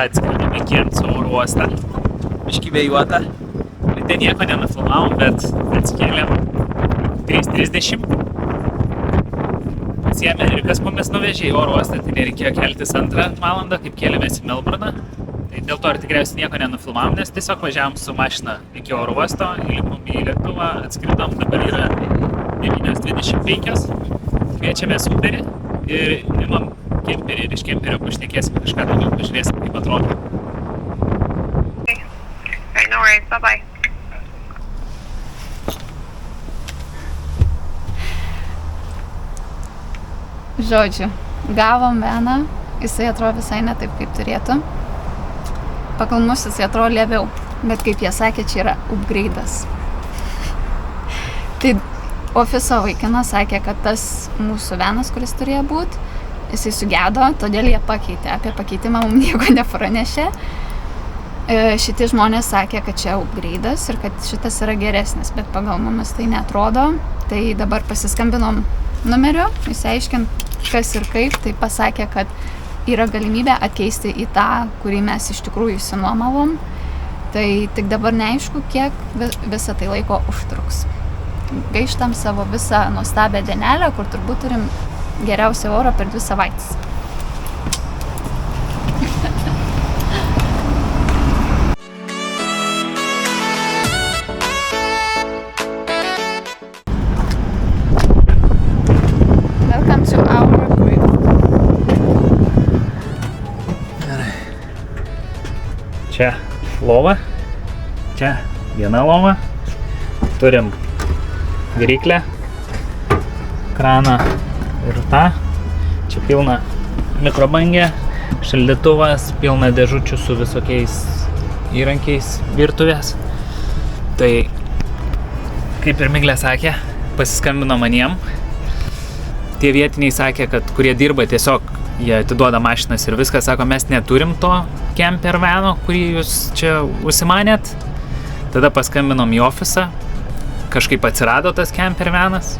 atskridom į Kielco oro uostą. Biškį vėjuota. Ten nieko nenufilmavom, bet atsikėlėm 3:30. Pasiėmė Erikas mumis nuvežė į oro uostą, tai nereikėjo keltis 2 valandą, kaip kėlėmės į Melburną. Tai dėl to ir tikriausiai nieko nenufilmavom, nes tiesiog važiavom su mašina iki oro uosto, įlipom į lėktuvą, atskridom, dabar yra 9:25. Kviečiamės Uberį ir imam kemperį ir iš kemperio pašnekėsim kažką daugiau, pažiūrėsim, kaip atrodo. Okay, no worries, bye-bye. Žodžiu, gavom veną, jisai atrodo visai ne taip, kaip turėtų. Pagal mus jisai atrodo labiau, bet kaip jie sakė, čia yra upgrade'as. Tai ofiso vaikinas sakė, kad tas mūsų venas, kuris turėjo būti, jisai sugedo, todėl jie pakeitė. Apie pakeitimą mums nieko nepranešė. Šitie žmonės sakė, kad čia upgrade'as ir kad šitas yra geresnis, bet pagal mumis tai neatrodo. Tai dabar pasiskambinom numeriu, išsiaiškint, kas ir kaip, tai pasakė, kad yra galimybė atkeisti į tą, kurį mes iš tikrųjų išsinuomavom. Tai tik dabar neaišku, kiek visą tai laiko užtruks. Gaištam savo visą nuostabią dienelę, kur turbūt turim geriausią orą per 2 savaitės. Čia lova, čia viena lova, turim viryklę, kraną ir tą, čia pilna mikrobangė, šaldytuvas, pilna dėžučių su visokiais įrankiais virtuvės. Tai, kaip ir Miglė sakė, pasiskambino maniem. Tie vietiniai sakė, kad kurie dirba tiesiog, jie atiduoda mašinas ir viskas, sako, mes neturim to camper vano, kurį jūs čia užsimanėt. Tada paskambinom į ofisą, kažkaip atsirado tas camper vanas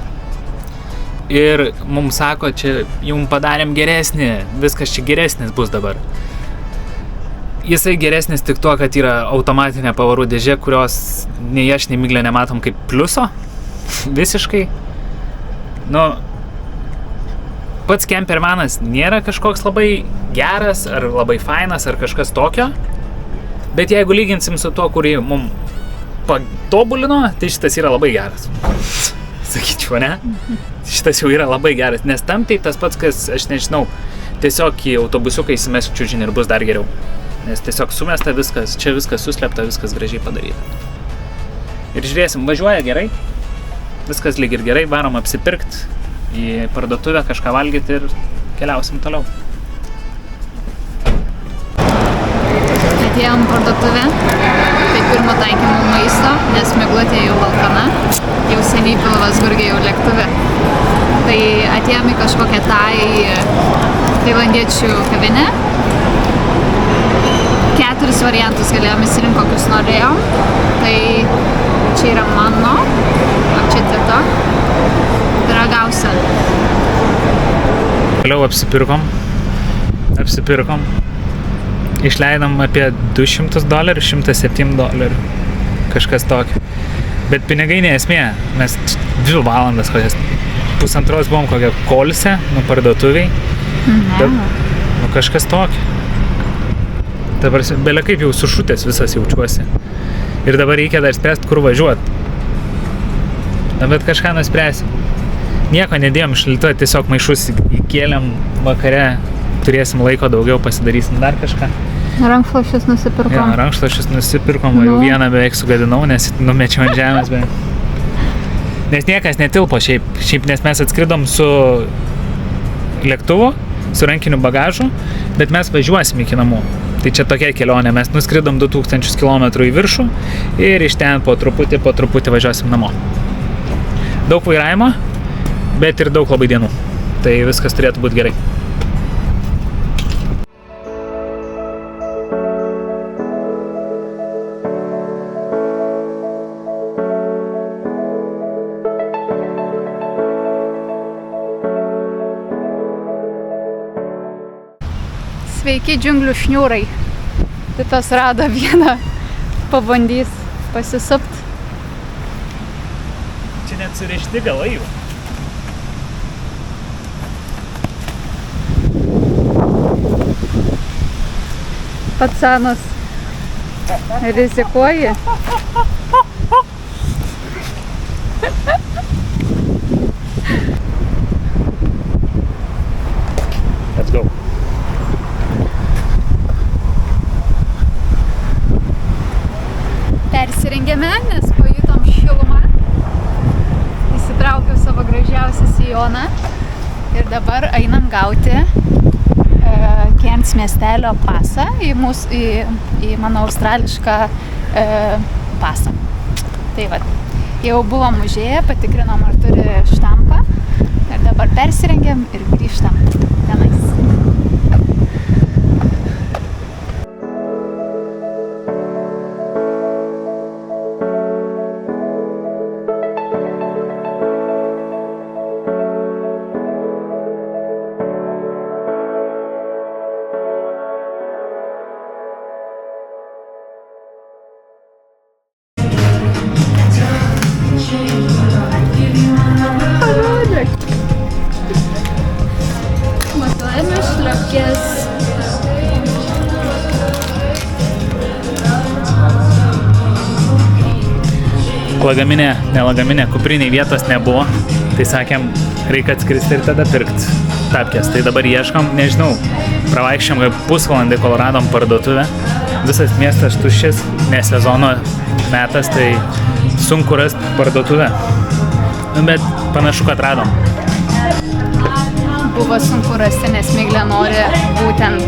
ir mums sako, čia jums padarėm geresnį, viskas čia geresnis bus dabar. Jisai geresnis tik tuo, kad yra automatinė pavarų dėžė, kurios nei aš, nei Miglė nematom kaip pliuso, visiškai. Nu, pats camper vanas nėra kažkoks labai geras ar labai fainas ar kažkas tokio, bet jeigu lyginsim su tuo, kurį mum patobulino, tai šitas yra labai geras. Sakyčiau, ne? Šitas jau yra labai geras, nes tam tai tas pats, kas, aš nežinau, tiesiog į autobusiuką įsimes čiužinį ir bus dar geriau. Nes tiesiog sumesta viskas, čia viskas suslėpta, viskas gražiai padaryta. Ir žiūrėsim, važiuoja gerai, viskas lyg ir gerai, varom apsipirkt į parduotuvę, kažką valgyti ir keliausim toliau. Atėjom parduotuvę, tai pirmo taikymo maisto, nes Miglutė jau alkana, jau seniai pilvas gurgė jau lėktuve. Tai atėjom į kažkokią tailandiečių kavinę. 4 variantus galėjom įsirinkti, kokius norėjom. Tai čia yra mano, o čia tito. Ragausia. Toliau apsipirkom. Išleidom apie $200, $107, kažkas tokio. Bet pinigai ne esmė. Mes 2 valandas, pusantros buvom kokią kolse, parduotuviai. Nu kažkas tokio. Dabar belia kaip jau sušutęs visas jaučiuosi. Ir dabar reikia dar spręsti, kur važiuot. Na, bet kažką nuspręsim. Nieko nedėjom šilto, tiesiog maišus įkėlėm vakare, turėsim laiko daugiau, pasidarysim dar kažką. Rankšluosčius nusipirkom. Jo, rankšluosčius nusipirkom, jau vieną beveik sugadinau, nes numečiau ant žemės. Nes niekas netilpo šiaip, nes mes atskridom su lėktuvu, su rankiniu bagažu, bet mes važiuosim iki namų. Tai čia tokia kelionė, mes nuskridom 2000 km į viršų ir iš ten po truputį važiuosim namo. Daug vairavimo, bet ir daug labai dienų. Tai viskas turėtų būti gerai. Sveiki, džiunglių šniūrai. Titas rado vieną, pabandys pasisupt. Čia net surišti galai jau. Patsanas, rizikuoji. Let's go. Persirengėme, nes pajutom šilumą. Įsitraukiau savo gražiausią sijoną ir dabar einam gauti Cairns miestelio pasą į mano australišką pasą. Tai va, jau buvom užėję, patikrinom, ar turi štampą ir dabar persirengėm ir grįžtam tenais. Matuojame šliupkės. Lagaminė, kupriniai vietos nebuvo. Tai sakėm, reikia atskristi ir tada pirkt tapkės. Tai dabar ieškom, nežinau, pravaikščiam pusvalandį, kol radom parduotuvę. Visas miestas tuščias, ne sezono metas, tai sunku rasti parduotuvę. Bet panašu, kad radom. Buvo sunku rasti, nes Miglė nori būtent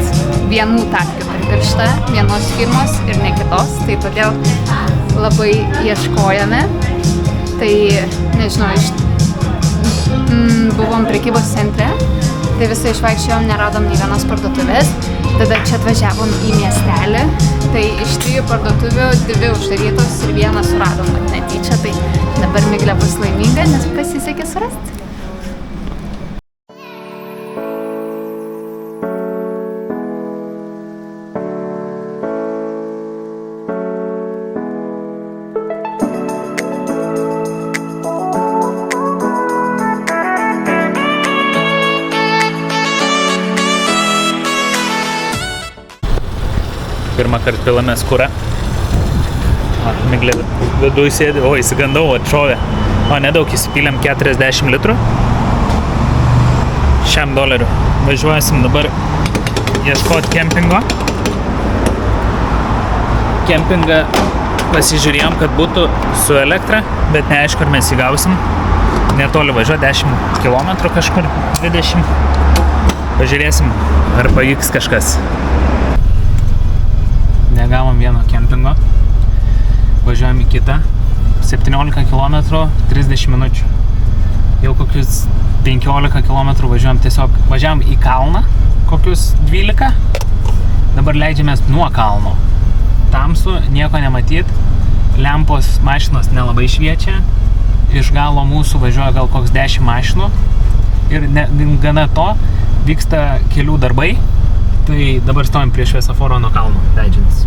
vienų tapkių pripirštą, vienos firmos ir ne kitos, tai todėl labai ieškojame. Tai, nežinau, buvom prekybos centre, tai visą išvaikščiojom, neradom nei vienos parduotuvės. Tada čia atvažiavom į miestelį, tai iš 3 parduotuvių 2 uždarytos ir 1 suradom netyčia, tai dabar Miglė bus laiminga, nes pasisekė surasti. Pirmą kartą pilamės kurą. Miglė viduj sėdi, įsigandau, atšovė. Nedaug įsipylėm 40 litrų. $100. Važiuosim dabar ieškoti kempingo. Kempingą pasižiūrėjom, kad būtų su elektra, bet neaišku, ar mes įgausim. Netoli važiuoja 10 km kažkur, 20. Pažiūrėsim, ar pavyks kažkas. Negavom vieno kempingo, važiuojam į kitą, 17 km, 30 minučių. Jau kokius 15 km važiuojam į kalną, kokius 12, dabar leidžiamės nuo kalno. Tamsu, nieko nematyt, lempos mašinos nelabai šviečia, iš galo mūsų važiuoja gal koks 10 mašinų ir gana to vyksta kelių darbai. Tai dabar stovim prie šviesoforo nuo kalno leidžiantis.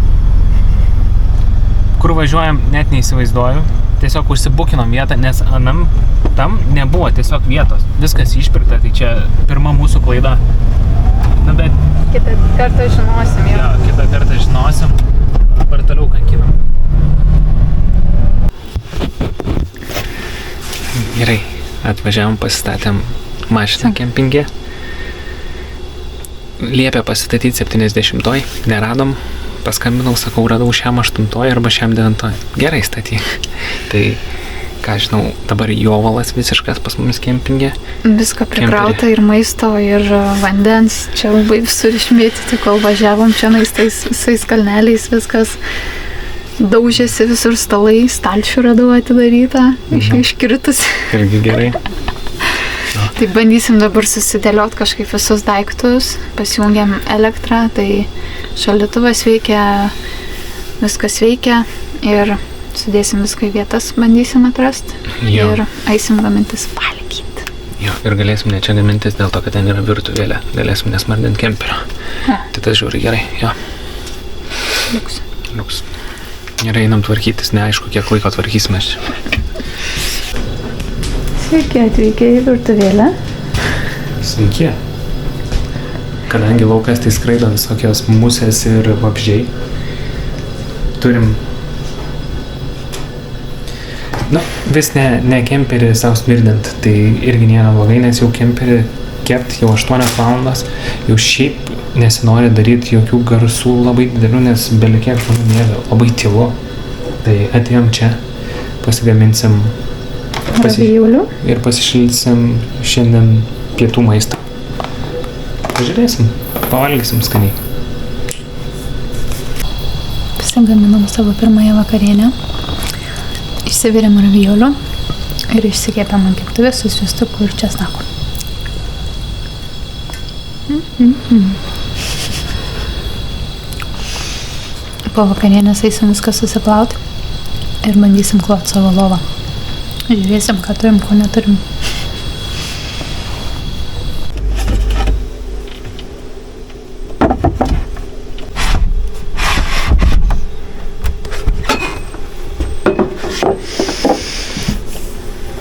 Kur važiuojam, net neįsivaizduoju. Tiesiog užsibukinom vietą, nes tam nebuvo tiesiog vietos. Viskas išpirkta, tai čia pirma mūsų klaida. Na, bet... Kitą kartą žinosim jau. Jo, kitą kartą žinosim. Dabar toliau kankinam. Gerai, atvažiavom, pasistatėm mašiną kempingė. Liepė pasistatyti 70-oj, neradom, paskambinau, sakau, radau šiam 8-oj arba šiam 9-oj. Gerai statyk. Tai, ką žinau, dabar jovalas visiškas pas mumis kempingė. Viską prikrauta ir maisto, ir vandens. Čia labai visur išmėtyti, kol važiavom čia tais visais kalneliais, viskas daužėsi, visur stalai, stalčių radau atidarytą, iškritus. Irgi gerai. Tai bandysim dabar susidėliot kažkaip visus daiktus, pasijungiam elektrą, tai šaldytuvas veikia, viskas veikia ir sudėsim viską į vietas, bandysim atrasti ir eisim gamintis valgyti. Jo, ir galėsim ne čia gamintis dėl to, kad ten yra virtuvėlė, galėsim nesmardinti kemperio. Tai tas žiūri gerai, jo. Liuks. Liuks. Gerai, einam tvarkytis, neaišku, kiek laiko tvarkysime čia. Sveiki atvykę į virtuvėlę. Sveiki. Kadangi laukas tai skraido visokios musės ir vabzdžiai, turim vis ne kemperį savo smirdint, tai irgi nėra blogai, nes jau kemperį kept jau 8 valandas, jau šiaip nesinori daryti jokių garsų labai didelių, nes belikiek žmonių nėra, labai tylu. Tai atėjom čia, pasigaminsim Ravijulių. ir pasišildysim šiandien pietų maistą. Pažiūrėsim, pavalgysim skaniai. Pasigaminom savo pirmąją vakarienę. Išsivirėm ravijulių ir išsikėpėm ant keptuvės su svistuku ir česnaku. Po vakarienės eisim viską susiplauti ir bandysim kloti savo lovą. Žiūrėsim, ką turim, ko neturim.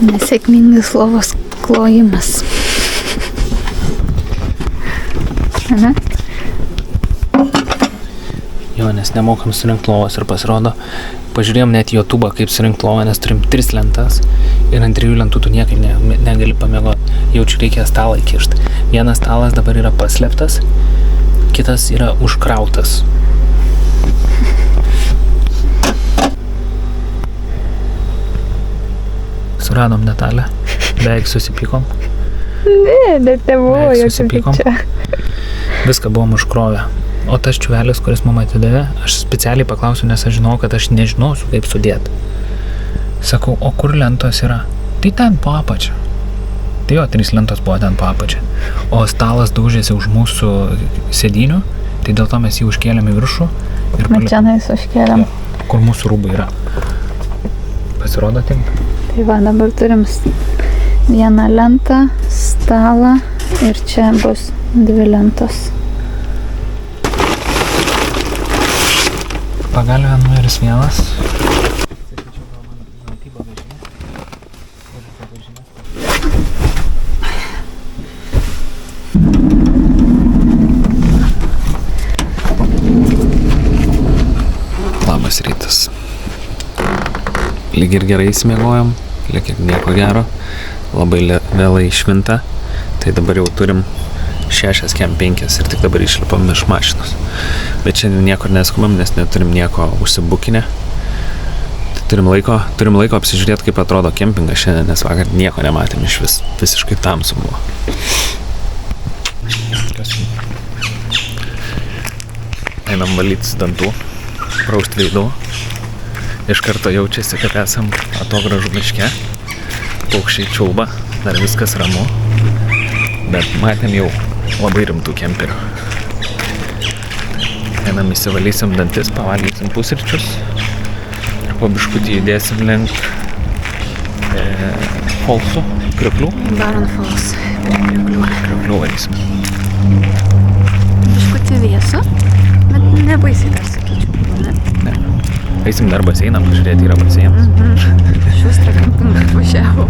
Nesėkmingas lovos klojimas. Ane? Jo, nes nemokam surinkti lovos ir pasirodo, pažiūrėjom net YouTube'ą, kaip surinkti lovą, nes turim 3 lentas ir ant 3 lentų tu niekaip negali pamiegoti. Jaučiu, reikia stalą įkišti. Vienas stalas dabar yra paslėptas, kitas yra užkrautas. Suradom detalę, beveik susipykom. Net nebuvo jokio pykčio. Viską buvom užkrovę. O tas čiuvelis, kuris mum atidavė, aš specialiai paklausiu, nes aš žinau, kad aš nežinosiu, kaip sudėti. Sakau, o kur lentos yra? Tai ten po apačią. Tai jo, 3 lentos buvo ten po apačią. O stalas daužėsi už mūsų sėdynių, tai dėl to mes jį užkėlėm į viršų. Mačianais užkėlėm. Kur mūsų rūbai yra. Pasirodo tinka. Tai va, dabar turim vieną lentą, stalą ir čia bus 2 lentos. Pagalvė numeris 1. Labas rytas. Lyg ir gerai įsimiegojom, lyg ir nieko gero, labai vėlai švinta, tai dabar jau turim 6:05 ir tik dabar išlipam iš mašinos. Bet šiandien niekur neskubam, nes neturim nieko užsibukinę. Tai turim laiko apsižiūrėti, kaip atrodo kempingas šiandien, nes vakar nieko nematėm iš vis, visiškai tamsu buvo. Einam valytis dantų, praust veidų. Iš karto jaučiasi, kad esam atogražų miške. Paukščiai čiulba, dar viskas ramu. Bet matėm jau labai rimtų kemperių. Einam įsivalysim dantis, pavalgysim pusryčius ir po biškutį judėsim link Falsų, Krioklių. Baron Falls, prie Krioklių. Krioklių valysim. Biškutį vėsu, bet nebaisiai dar sakyčiau. Ne. Eisim dar baseiną, pažiūrėti yra baseinas. Šustrą kempingą važiavo.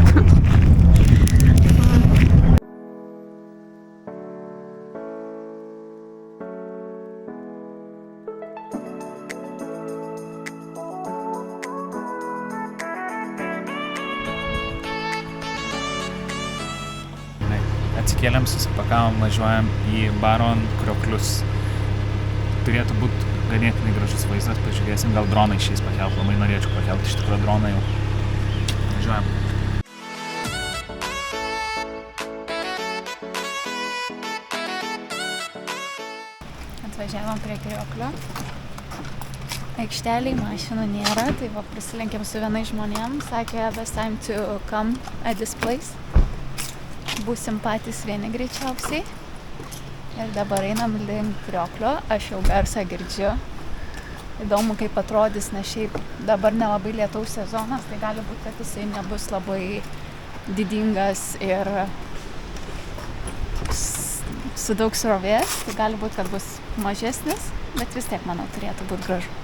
Atsikėlėm, susipakavom, važiuojam į Baron Krioklius. Turėtų būti ganėtinai gražus vaizdas, pažiūrėsim, gal droną išeis pakelt, labai norėčiau pakelt iš tikrųjų droną jau. Važiuojam. Atvažiavom prie Krioklio. Aikšteliai mašinų nėra, tai va prisilenkėm su vienais žmonėm, sakė, best time to come at this place. Būsim patys vieni greičiausiai. Ir dabar einam link Krioklio, aš jau garsą girdžiu. Įdomu, kaip atrodys, nes šiaip dabar nelabai lietaus sezonas, tai gali būti, kad jisai nebus labai didingas ir su daug srovės, tai gali būti, kad bus mažesnis. Bet vis tiek, manau, turėtų būti gražu.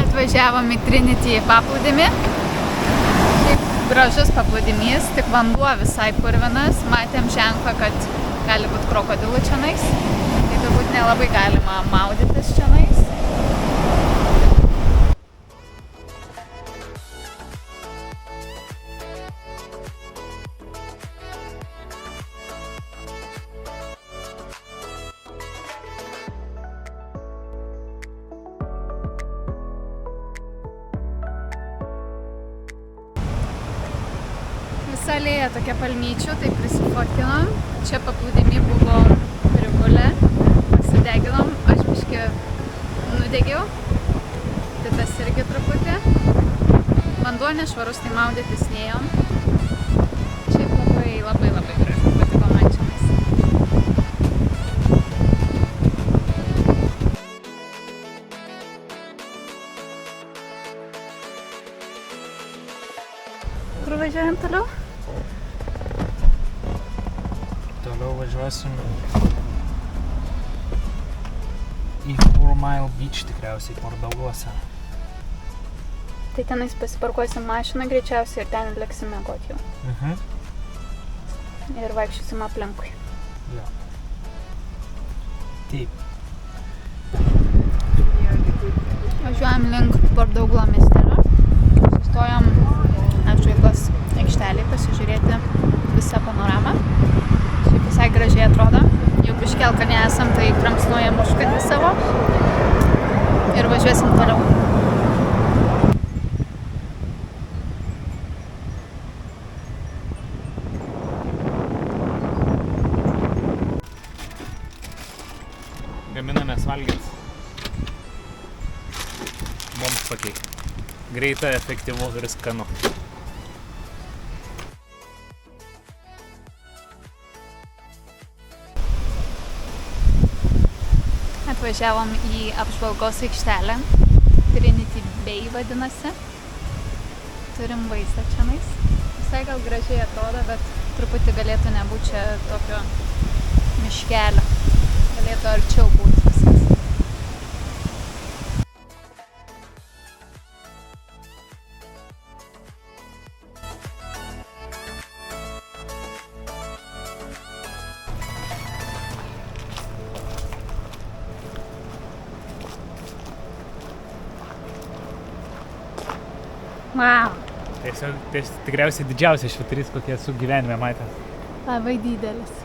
Atvažiavom į Trinity paplūdimį. Šiaip gražus paplūdimys, tik vanduo visai purvinas. Matėm ženklą, kad gali būti krokodilų čionais. Tai turbūt nelabai galima maudytis čionais. Visa alėja tokia palmyčių, tai prisifotkinom. Čia paplūdimy buvo prigulę, pasideginom, aš biškį nudegiau. Tai tas irgi truputį. Vanduo nešvarus, tai maudytis nėjom. Šiaip labai gražu, patiko man čionais. Kur važiuojam toliau? Toliau važiuosim į 4 Mile Beach tikriausiai Port-Douglas'e. Tai tenais pasiparkuosim mašiną greičiausiai ir ten liksim miegot jau. Ir vaikščiosim aplinkui. Jo. Taip. Važiuojam link Port-Douglas miestelio. Sustojom apžvalgos aikštelėj pasižiūrėti visą panoramą. Šiaip visai gražiai atrodo. Jau biškį alkani esam, tai kramsnuojam užkandį savo ir važiuosim toliau. Gaminamės valgyt. Mums pakiai. Greita, efektyvu ir skanu. Atvažiavom į apžvalgos aikštelę. Trinity Bay vadinasi. Turim vaizdą čionais. Visai gal gražiai atrodo, bet truputį galėtų nebūti čia tokio miškelio. Galėtų arčiau būti viskas. Wow. Tiesiog tikriausiai didžiausias švyturys, kokie esu gyvenime matęs. Labai didelis.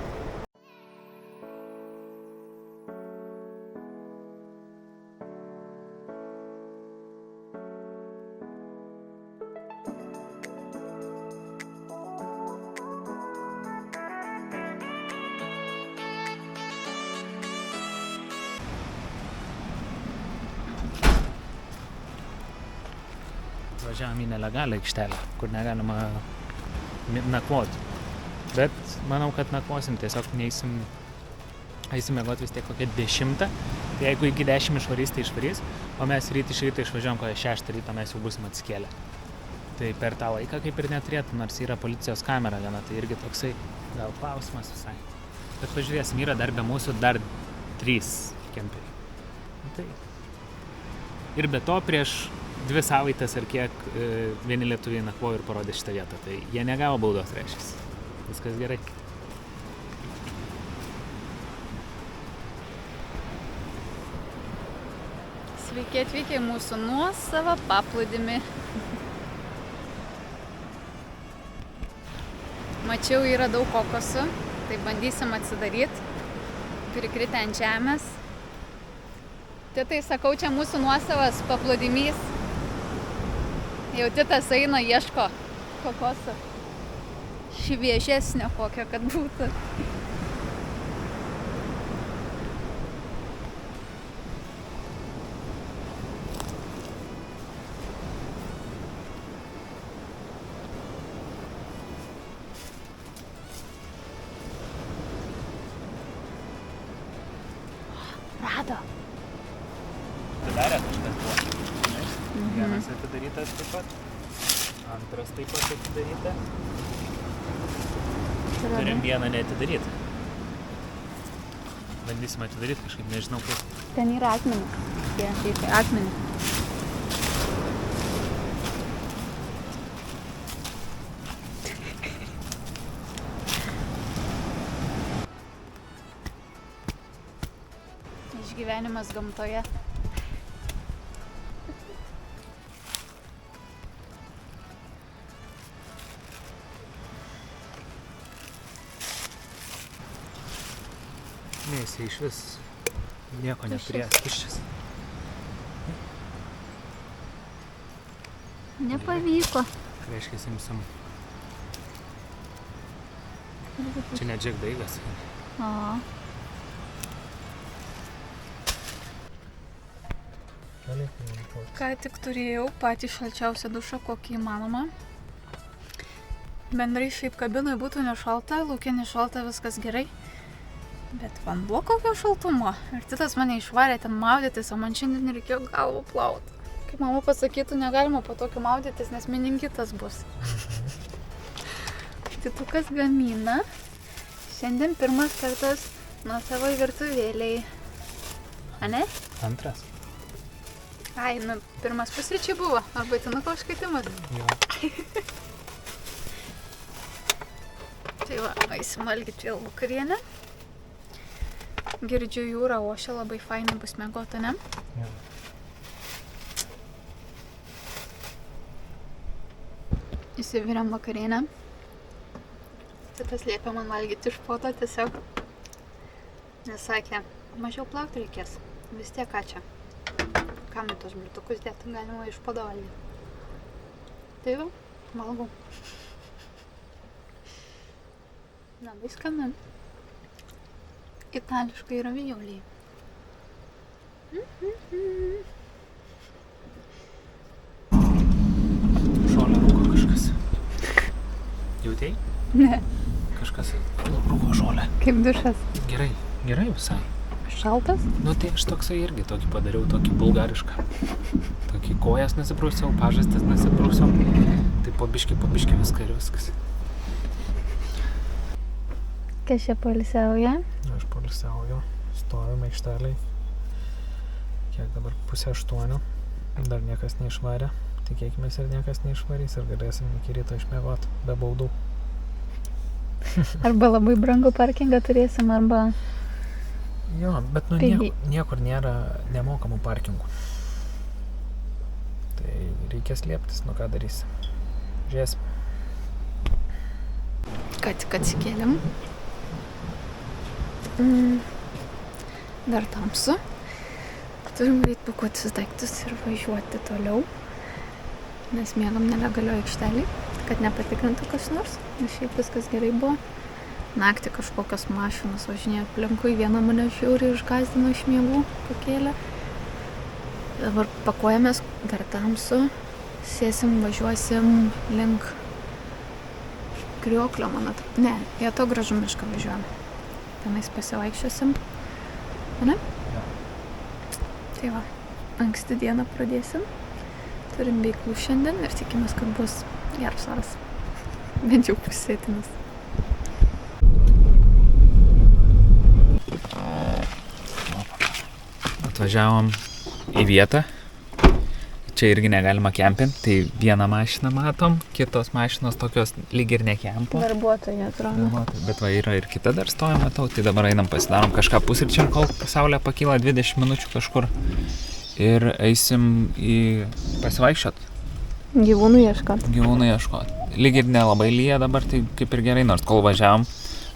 Važiavom į nelegalią aikštelę, kur negalima nakvoti. Bet manau, kad nakvosim, tiesiog eisim miegot vis tiek kokią 10. Tai jeigu iki 10 išvarys, tai išvarys, o mes iš ryto išvažiuojam kokią 6 ryto, mes jau būsim atsikėlę. Tai per tą laiką kaip ir neturėtų, nors yra policijos kamera viena, tai irgi toksai gal klausimas visai. Bet pažiūrėsim, yra dar be mūsų dar 3 kemperiai. Tai. Ir be to prieš 2 savaitės ar kiek vieni lietuviai nakvojo ir parodė šitą vietą, tai jie negavo baudos, reiškia. Viskas gerai. Sveiki atvykę į mūsų nuosavą paplūdimį. Mačiau, yra daug kokosų, tai bandysim atsidaryti. Prikritę ant žemės. Tai sakau, čia mūsų nuosavas paplūdimys. Jau Titas eina, ieško kokoso šviežesnio kokio, kad būtų. sugedo. Atidarė kažkas buvo. Vienas atidarytas taip pat. Antras taip pat atidarytas. Turim vieną neatidarytą. Bandysim atidaryti kažkaip, nežinau kaip. Ten yra akmenį. Taip, akmenį. Išgyvenimas gamtoje. Ne, jis iš vis nieko neturės, tuščias. Nepavyko. Reiškia, simsim. Čia ne Jack Daigas. O. Ką tik turėjau patį šalčiausią dušą, kokį įmanoma. Bendrai šiaip kabinoje būtų nešalta, lauke nešalta, viskas gerai. Bet vanduo kokio šaltumo. Ir titas mane išvarė ten maudytis, o man šiandien reikėjo galvą plauti. Kaip mama pasakytų, negalima po tokio maudytis, nes meningitas bus. Titukas gamina. Šiandien pirmas kartas nuo savo virtuvėliai. Ane? Antras. Ai, nu, pirmas pusryčiai buvo. Arba tinuko užkaitimas. Jo. Tai va, eisim valgyti vėl vakarienę. Girdžiu jūrą ošia, labai fainai bus miegoti, ne? Jo. Įsivirėm vakarienę. Titas liepė man valgyti iš poto tiesiog. Nes sakė, mažiau plaukti reikės. Vis tiek ką čia? Kam į tos bliutukus dėti, galima iš poto valgyti. Tai va, valgau. Labai skanu. Itališkai ravijoliai. Žolę rūko kažkas. Jautei? Ne. Kažkas rūko žolę. Kaip dušas. Gerai, gerai visai. Šaltas? Nu tai aš toksai irgi tokį padariau, tokį bulgarišką. Tokį kojas nusiprausiau, pažastis nusiprausiau. Tai po biškį viską ir viskas. Kas čia poilsiauja? Aš poilsiauju, stoviu aikšteliai. Kiek dabar 7:30. Dar niekas neišvarė. Tikėkimės ir niekas neišvarys ir galėsim iki ryto išmiegoti be baudų. Arba labai brangų parkingą turėsim, arba... Jo, bet nu niekur nėra nemokamų parkingų. Tai reikės lieptis, nu ką darysim. Žiūrėsim. Ką tik atsikėlėm. Dar tamsu. Turim greit pakuotis daiktus ir važiuoti toliau. Nes miegam nelegalioj aikštelėj, kad nepatikrintų kas nors. Nes šiaip viskas gerai buvo. Naktį kažkokios mašinos važinėjo aplinkui, viena mane žiauriai išgąsdino iš miegų, pakėlė. Dabar pakuojamės, dar tamsu, sėsim, važiuosim link Krioklio, man atrodo. Ne, į Atogražų mišką važiuojam. Tenais pasivaikščiosim. Ne? Ja. Tai va, anksti dieną pradėsim. Turim veiklų šiandien ir tikimės, kad bus geras oras. Bent jau pusėtinas. Atvažiavom į vietą. Čia irgi negalima kempinti, tai vieną mašiną matom, kitos mašinos tokios lyg ir nekempo. Darbuotojai atrodo. Bet va yra ir kita dar stoja, matau, tai dabar einam pasidarom kažką pusryčiam, kol saulė pakyla 20 minučių kažkur. Ir eisim į pasivaikščiot. Gyvūnų ieškot. Gyvūnų ieškot. Lyg ir nelabai lyja dabar, tai kaip ir gerai, nors kol važiavam.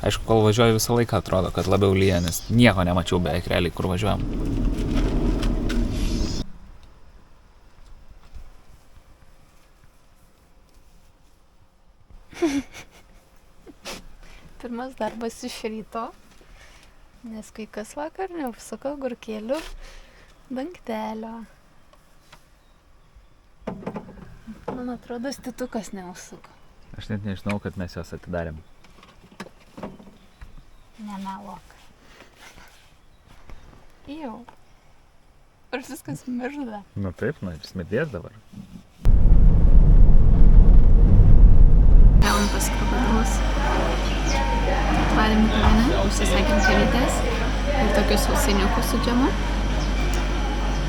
Aišku, kol važiuoju visą laiką atrodo, kad labiau lyja, nes nieko nemačiau beveik realiai, kur važiuojam. Pirmas darbas iš ryto, nes kai kas vakar neužsuko agurkėlių dangtelio. Man atrodo, Titukas neužsuko. Aš net nežinau, kad mes juos atidarėm. Nemeluok. Jau. Ir viskas miržda. Nu taip, smirdės dabar. Gavom pas krokodilus. Atvarėm į kavinę, užsisakėm kelytės ir tokius sausainiukus su džemu.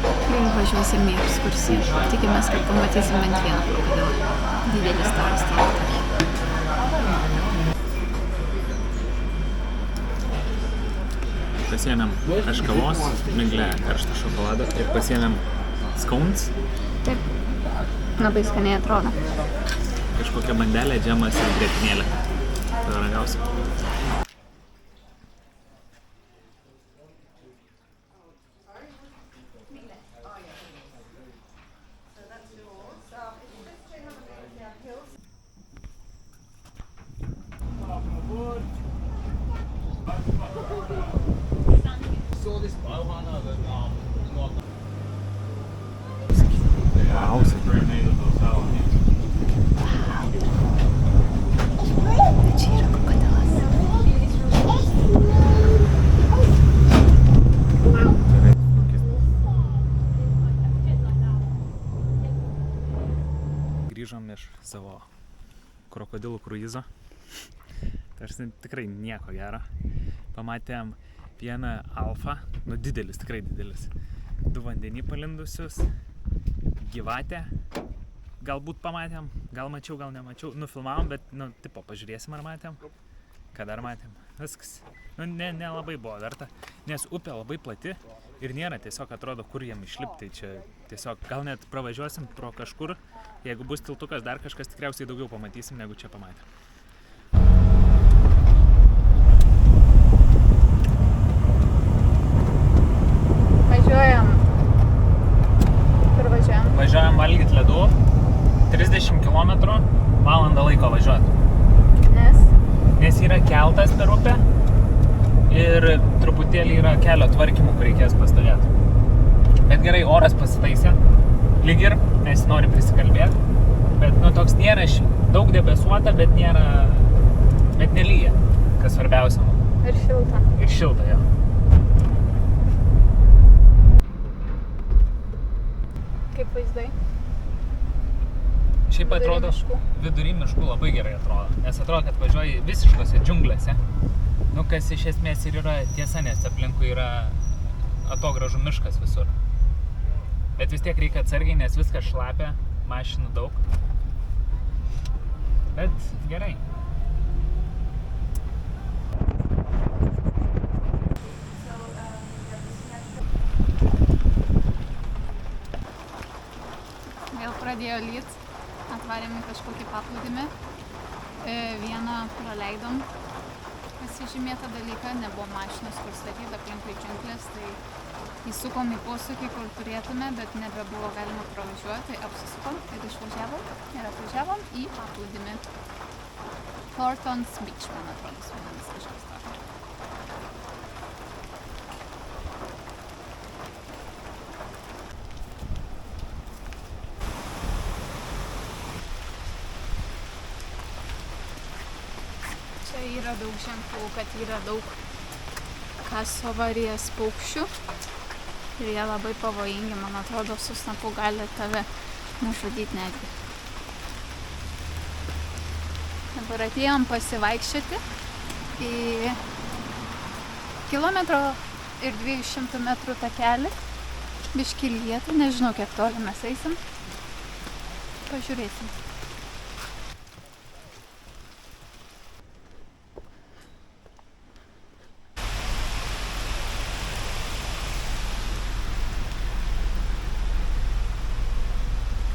Ir važiuosim į ekskursiją. Tikimės, kad pamatysim bent vieną krokodilą. Didelis taras tai. Pasiėmėm kaškavos, miglę, karštą šokoladą ir pasiėmėm scones. Taip. Labai skaniai atrodo. Kažkokią bandelę, džemas ir grietinėlę. Tai ragausim. Čia yra krokodilas. Grįžom iš savo krokodilų kruizo. Tarsi tikrai nieko gero. Pamatėm vieną alfą, nu didelis, tikrai didelis. 2 vandenį palindusius, gyvatę. Galbūt pamatėm, gal mačiau, gal nemačiau. Nufilmavom, bet, tipo, pažiūrėsim ar matėm. Ką dar matėm? Viskas. Nelabai buvo verta, nes upė labai plati ir nėra tiesiog atrodo, kur jam išlipti. Čia tiesiog gal net pravažiuosim pro kažkur. Jeigu bus tiltukas, dar kažkas tikriausiai daugiau pamatysim, negu čia pamatėm. Važiuojam. Kur važiuojam? Važiuojam valgyti ledų. 30 km, valandą laiko važiuoti. Nes yra keltas per upę ir truputėlį yra kelio tvarkymų, kur reikės pastovėti. Bet gerai, oras pasitaisė, lyg ir, nes nori prisikalbėti. Bet toks nėra daug debesuota, bet nelyja, kas svarbiausia. Ir šilta. Ir šilta, jo. Kaip vaizdai? Šiaip atrodo, vidury miškų labai gerai atrodo, nes atrodo, kad važiuoji visiškose džiunglėse. Kas iš esmės ir yra tiesa, nes aplinkui yra atogražų miškas visur. Bet vis tiek reikia atsargiai, nes viskas šlapia, mašinų daug. Bet gerai. Vėl pradėjo lyt. Atvarėm į kažkokį paplūdimį. Vieną praleidom pasižymėtą dalyką, nebuvo mašinos, kur statyti aplinkui džiunglės, tai įsukom į posūkį, kur turėtume, bet nebebuvo galima pravažiuoti, tai apsisukom ir išvažiavom ir atvažiavom į paplūdimį. Thorntons Beach, man atrodo, vadinasi kažkas tokio. Čia yra daug ženklų, kad yra daug kasovarijas paukščių ir jie labai pavojingi, man atrodo, su snapu gali tave nužudyti netgi. Dabar atėjom pasivaikščioti į 1,2 metrų takelį, biškį lietų, nežinau, kiek toli mes eisim, pažiūrėsim.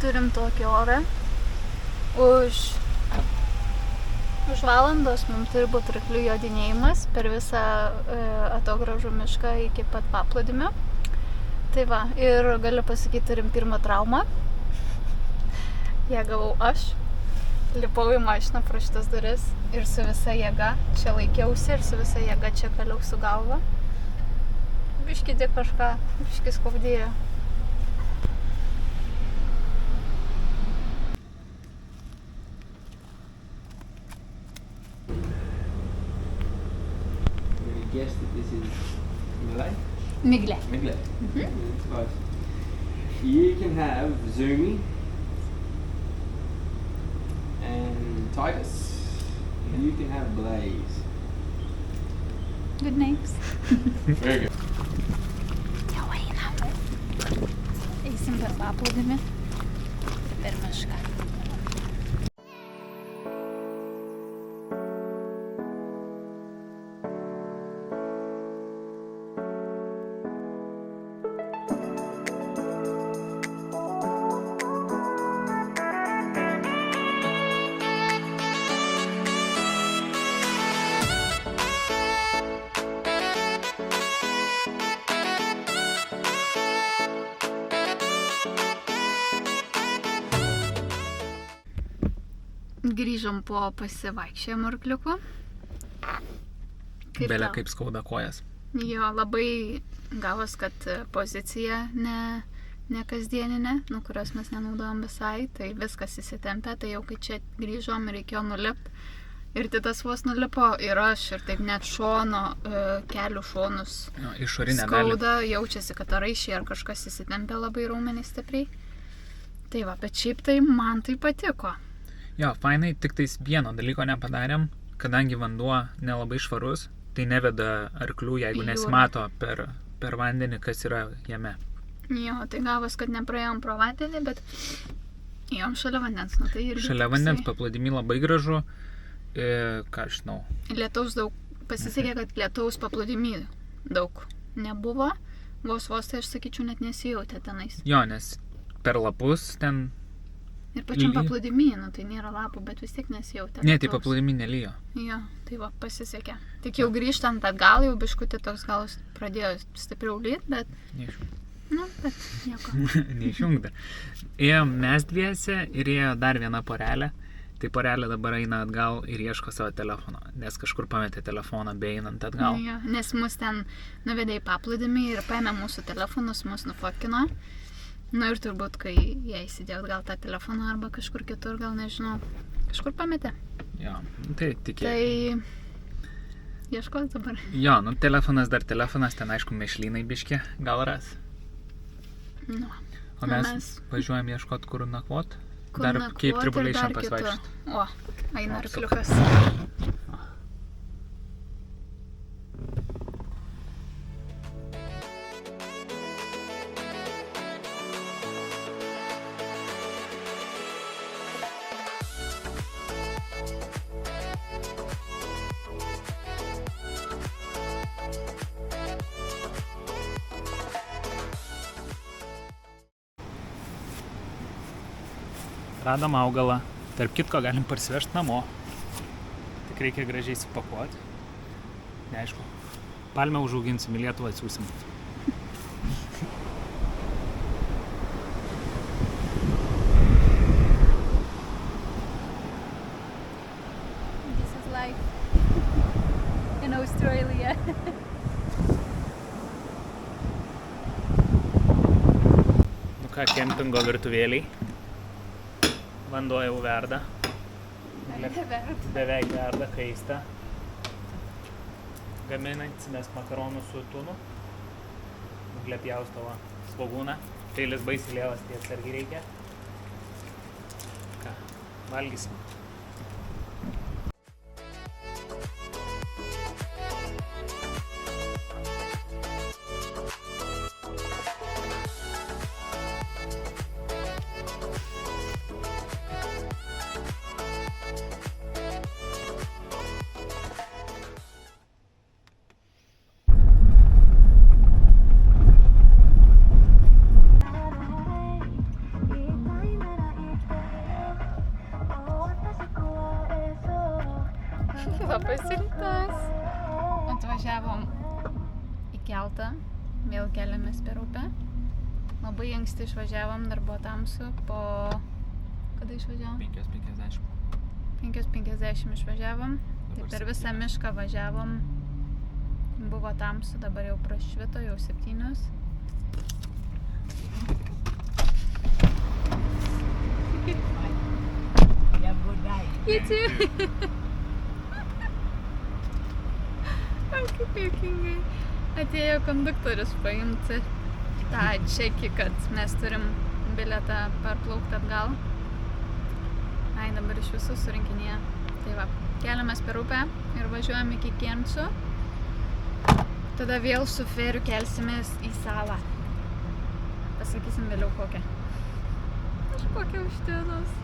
Turim tokį orą. Už valandos mums turi būti ryklių jodinėjimas per visą atogražų mišką iki pat paplūdimio. Tai va, ir galiu pasakyti, turim pirmą traumą. Ją gavau aš. Lipau į mašiną pro šitas duris ir su visa jėga čia laikiausi ir su visa jėga čia kaliau su galva. Biškį tik kažką, biškį skaudėjo. Guess that this is Malay? Miglė. Miglė. It's close. You can have Zumi and Titus. And you can have Blaze. Good names. Very good. Jau einam. Eisim per paplūdimį ir per mišką. Grįžom po pasivaikščiojimo arkliuku. Belia kaip skauda kojas. Jo, labai gavos, kad pozicija ne kasdieninė, kurios mes nenaudojom visai, tai viskas įsitempė, tai jau kai čia grįžom reikėjo nulipti. Ir Titas vos nulipo ir aš, ir taip net kelių šonus Išorinė dalį. skauda, jaučiasi, kad raiščiai ar kažkas įsitempė labai raumenys stipriai. Tai va, bet šiaip tai man tai patiko. Jo, fainai, tik tais vieno dalyko nepadarėm, kadangi vanduo nelabai švarus, tai neveda arklių, jeigu Jūra. nesimato per vandenį, kas yra jame. Jo, tai gavos, kad nepraėjom pro vandenį, bet ėjom šalia vandens. Nu, tai irgi Šalia toksai- vandens paplūdimy labai gražu, ką aš žinau. Lietaus daug, pasisekė, kad lietaus paplūdimy daug nebuvo. Vos tai aš sakyčiau net nesijautė tenais. Jo, nes per lapus ten, Ir pačiam Lyja. paplūdimy, tai nėra lapų, bet vis tiek nesijautė. ne, tai lietaus. paplūdimy nelyjo. Jo, tai va, pasisekė. Tik jau grįžtant atgal, jau biškutį toks gal pradėjo stipriau lyt, bet, bet nieko. Neišjungta. Ėjom mes dviese ir ėjo dar viena porelė. Tai porelė dabar eina atgal ir ieško savo telefono, nes kažkur pametė telefoną beeinant atgal. Jo, nes mus ten nuvedė į paplūdimį ir paėmė mūsų telefonus, mus nufokino. Nu ir turbūt, kai jie įsidėjo gal tą telefoną arba kažkur kitur, gal nežinau, kažkur pametė. Jo, tai tikėjau. Tai ieškos dabar. Jo, telefonas dar telefonas, ten aišku mešlynai biški, gal ras. Nu, O mes važiuojam ieškot kur nakvot. kur Dar nakvot Cape ir Tribulation dar kitur. pasivaikščiot. O, eina O, arkliukas. Radom augalą. Tarp kitko galim parsivežti namo. Tik reikia gražiai supakuoti. Neaišku. Palmę užauginsim, į Lietuvą atsiųsim. This is life in Australia. Nu ką, kempingo virtuvėliai. Vanduo jau verda. Beveik verda, kaista. Gaminansimės makaronų su tunu. Uglė pjaustavo svogūną. Peilis baisiai lievas, tai atsargiai reikia. Ką, valgysim. Labas rytas. Atvažiavom į keltą, vėl keliamės per upę. Labai anksti išvažiavom, dar buvo tamsu, po... Kada išvažiavom? 5:50. 5:50 išvažiavom. Tai Dabar per visą mišką važiavom. Buvo tamsu, dabar jau prašvito, jau 7. Have a good night. You too. Kaip juokingai. Atėjo konduktorius paimti tą čekį, kad mes turim bilietą parplaukti atgal. Ai, dabar iš visų surinkinėje. Tai va, keliamės per upę ir važiuojam iki Kemčių. Tada vėl su feriu kelsimės į salą. Pasakysim vėliau kokią. Aš kokią užtėdos.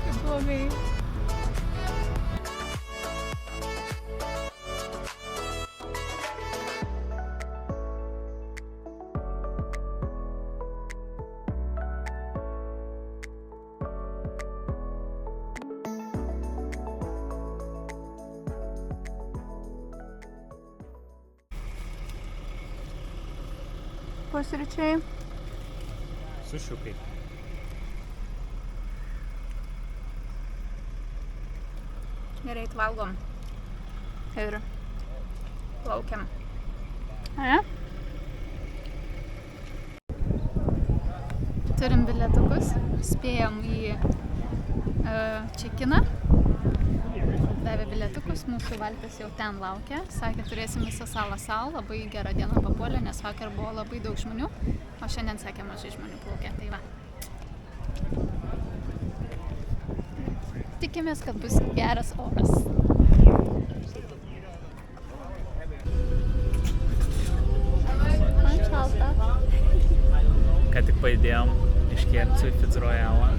Kaip blogai. Pusryčiai. Sušiukai. Gerai, valgom. Ir plaukiam. Ne? Turim bilietukus. Spėjom į čekiną. Davė bilietukus, mūsų valtis jau ten laukia. Sakė, turėsim visą salą savo, labai gerą dieną papuolė, nes vakar buvo labai daug žmonių, o šiandien, sakė, mažai žmonių plaukė. Tai va. Tikimės, kad bus geras oras. Man šalta. Ką tik pajudėjom iš Kemcių į Fitzroyalą.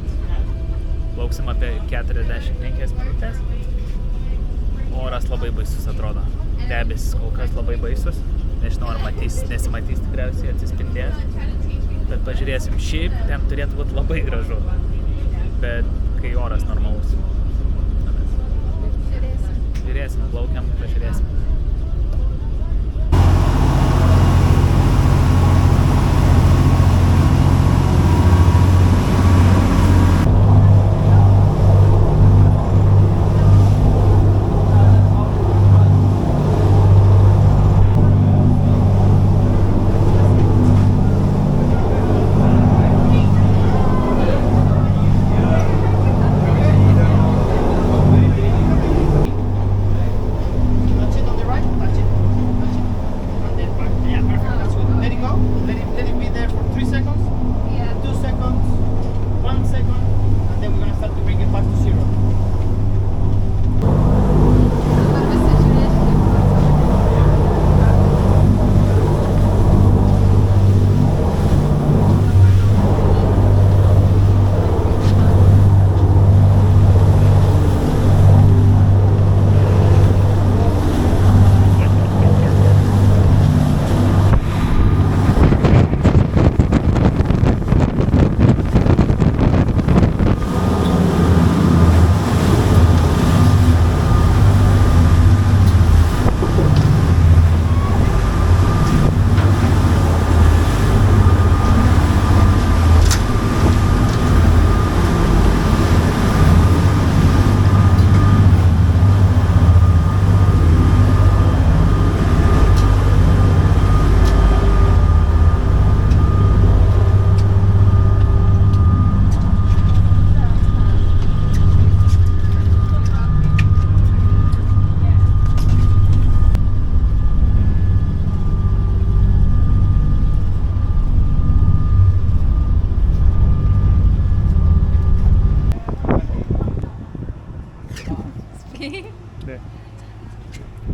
Plauksim apie 45 minutės. Oras labai baisus atrodo. Debesis kol kas labai baisus. Nežinau, ar nesimatys tikriausiai atsispindės. Bet pažiūrėsim. Šiaip ten turėtų būti labai gražu. Bet kai oras normalus. Žiūrėsim, plaukiam, pažiūrėsim.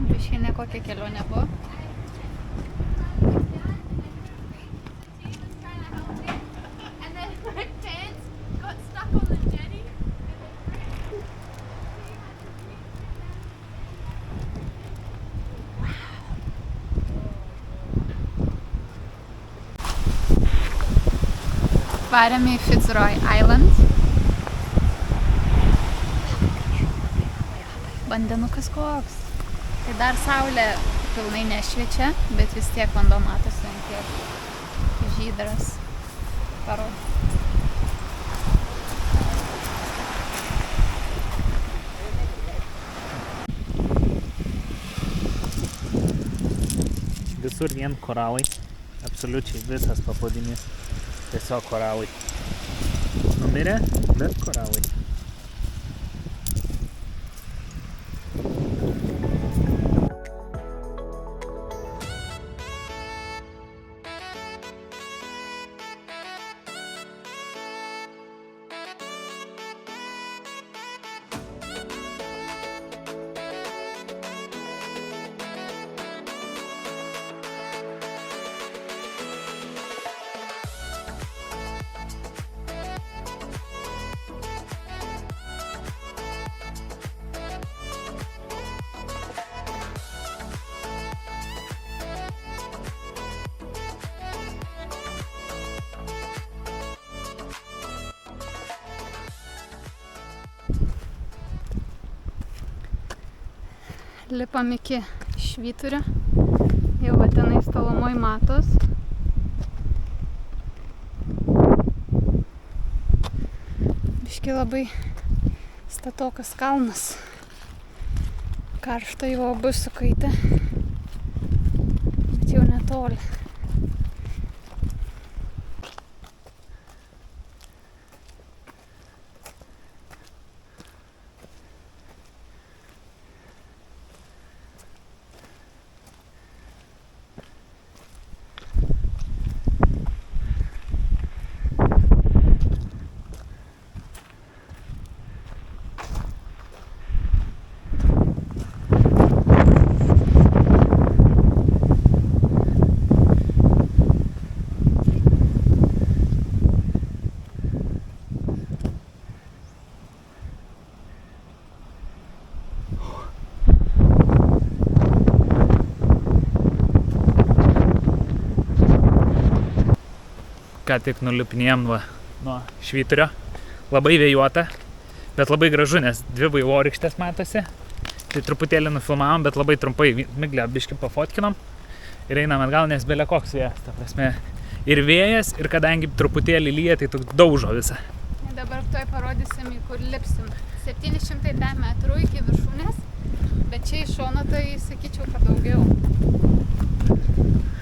Biškai nekokia kelionė buvo. Varėme į Fitzroy Island. Vandenukas koks. Tai dar saulė pilnai nešviečia, bet vis tiek vanduo matosi ant kiek žydras parodo. Visur vien koralai. Absoliučiai visas paplūdimys. Tiesiog koralai. Numirė, bet koralai. lipam iki Švyturio. Jau va tenais tolumoj matos. Biški labai statokas kalnas. Karšta jau abu sukaitę. Bet jau netoli. Ką tik nulipinėjom nuo Švyturio. Labai vėjuota, bet labai gražu, nes 2 vaivorykštės matosi. Tai truputėlį nufilmavom, bet labai trumpai miglę biškį pafotkinom. Ir einam atgal, nes belė koks vėjas. Ta prasme, ir vėjas, ir kadangi truputėlį lyja, tai toks daužo visą. Dabar toj parodysim, į kur lipsim. 710 metrų iki viršūnės, bet čia iš šono tai sakyčiau, kad daugiau.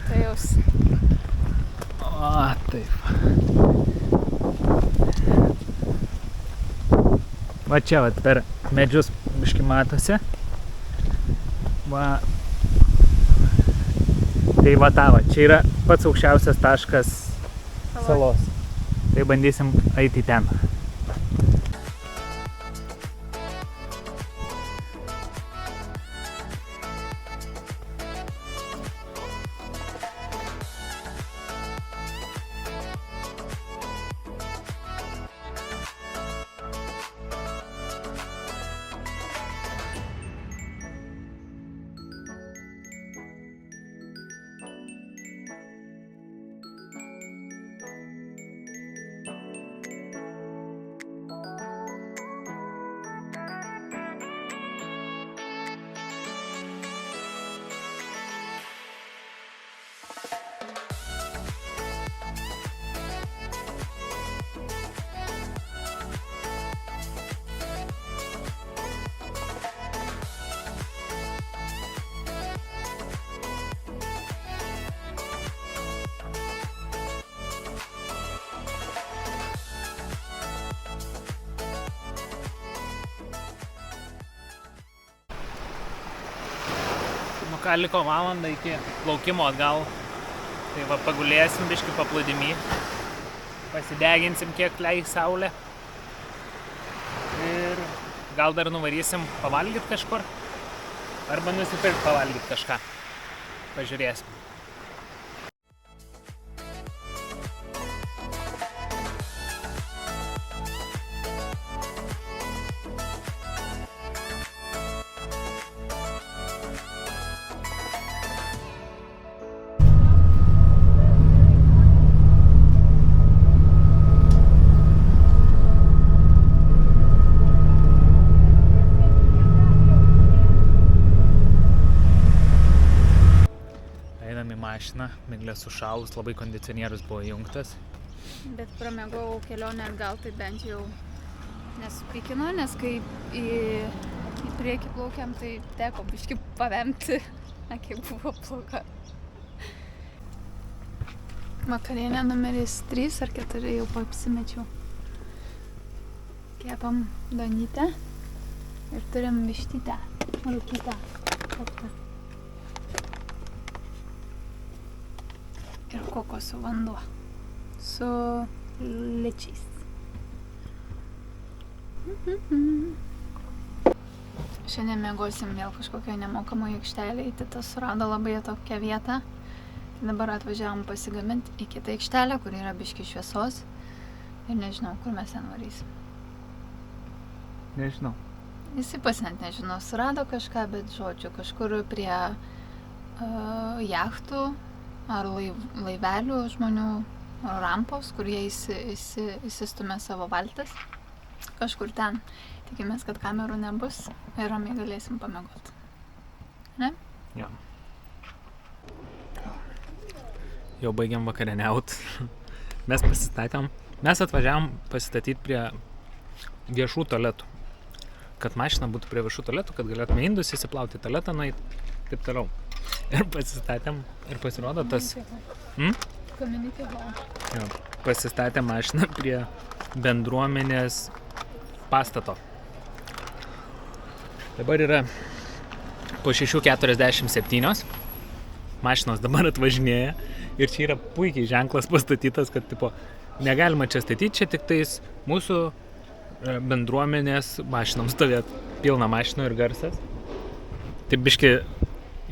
Tai jaus. O, taip. Va čia, va, per medžius biškį matosi. Va. Tai va ta, va, čia yra pats aukščiausias taškas salos. Tai bandysim eiti ten. Ką liko valandą iki plaukimo atgal, tai va pagulėsim biškį paplūdimy, pasideginsim kiek leis saulė ir gal dar nuvarysim pavalgyt kažkur arba nusipirkt pavalgyt kažką, pažiūrėsim. Mašina, miglė sušalus, labai kondicionierius buvo įjungtas. Bet pramėgau kelionę atgal, tai bent jau nesupykino, nes kai į priekį plaukiam, tai teko biškį pavemti, kiek buvo plauka. Vakarienė numeris 3 ar 4 jau apsimečiau. Kepam donytę ir turim vištytę, rūkytę. Ir kokosų vanduo su lečiais. Šiandien mėgosim vėl kažkokio nemokamo aikštelėje. Titas surado labai tokią vietą. Dabar atvažiavom pasigaminti į kitą aikštelę, kur yra biški šviesos. Ir nežinau, kur mes ten varysim. Nežinau. Jisai pats net nežinau, surado kažką, bet žodžiu, kažkur prie jachtų ar laivelių žmonių rampos, kur jie įsistumė savo valtis. Kažkur ten. Tikimės, kad kamerų nebus ir ramiai galėsim pamiegoti. Ne? Jo. Jau baigiam vakarieniaut. Mes atvažiavom pasistatyti prie viešų tualetų. Kad mašina būtų prie viešų tualetų, kad galėtume indus įsiplauti tualetą, taip toliau. Ir pasistatėm, ir pasirodo tas... Community hall. Jo, pasistatėm mašiną prie bendruomenės pastato. Dabar yra po 6:47. Mašinos dabar atvažinėja. Ir čia yra puikiai ženklas pastatytas, kad tipo, negalima čia statyti, čia tik tais mūsų bendruomenės mašinom stovėt. Pilna mašinų ir garsas. Taip biški